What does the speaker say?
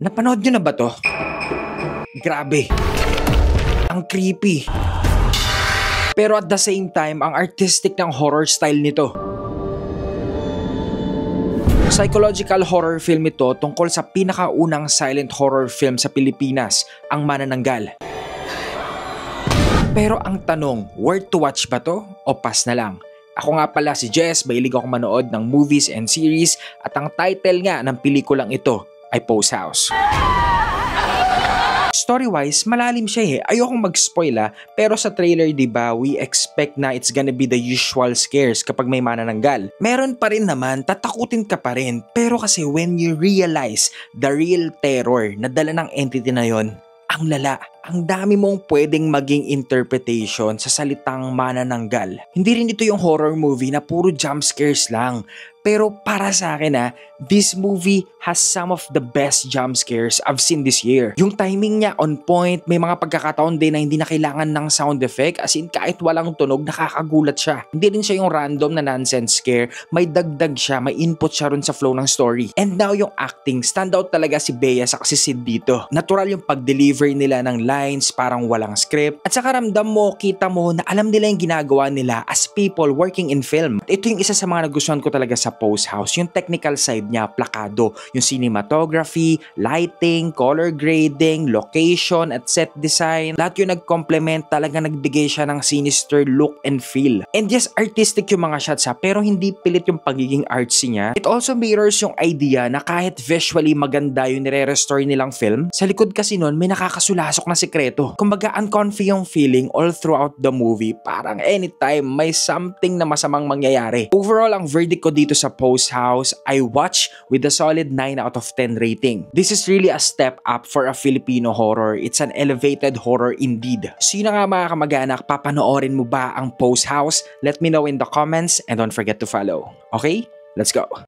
Napanood nyo na ba to? Grabe. Ang creepy. Pero at the same time, ang artistic ng horror style nito. Psychological horror film ito tungkol sa pinakaunang silent horror film sa Pilipinas, ang Manananggal. Pero ang tanong, worth to watch ba to o pass na lang? Ako nga pala si Jess, mahilig ako manood ng movies and series at ang title nga ng pelikulang ito ay Post House. Story-wise, malalim siya eh. Ayokong mag-spoil pero sa trailer diba, we expect na it's gonna be the usual scares kapag may manananggal. Meron pa rin naman, tatakutin ka pa rin. Pero kasi when you realize the real terror na dala ng entity na yon, ang lala. Ang dami mong pwedeng maging interpretation sa salitang manananggal. Hindi rin ito yung horror movie na puro jump scares lang. Pero para sa akin this movie has some of the best jump scares I've seen this year. Yung timing niya on point, may mga pagkakataon din na hindi na kailangan ng sound effect, as in kahit walang tunog, nakakagulat siya. Hindi rin siya yung random na nonsense scare, may dagdag siya, may input siya ron sa flow ng story. And now yung acting, standout talaga si Bea sa si Sid dito. Natural yung pag-deliver nila ng lines, parang walang script. At saka ramdam mo, kita mo na alam nila yung ginagawa nila as people working in film. At ito yung isa sa mga nagustuhan ko talaga sa Post House, yung technical side niya, plakado. Yung cinematography, lighting, color grading, location, at set design. Lahat yung nag-complement, talaga nagbigay siya ng sinister look and feel. And yes, artistic yung mga shots pero hindi pilit yung pagiging artsy niya. It also mirrors yung idea na kahit visually maganda yung nire-restore nilang film, sa likod kasi nun may nakakasulasok na sikreto. Kumbaga uncomfy yung feeling all throughout the movie. Parang anytime may something na masamang mangyayari. Overall, ang verdict ko dito sa Post House, I watch with a solid 9 out of 10 rating. This is really a step up for a Filipino horror. It's an elevated horror indeed. So yun na nga mga kamag-anak, papanoorin mo ba ang Post House? Let me know in the comments and don't forget to follow. Okay? Let's go!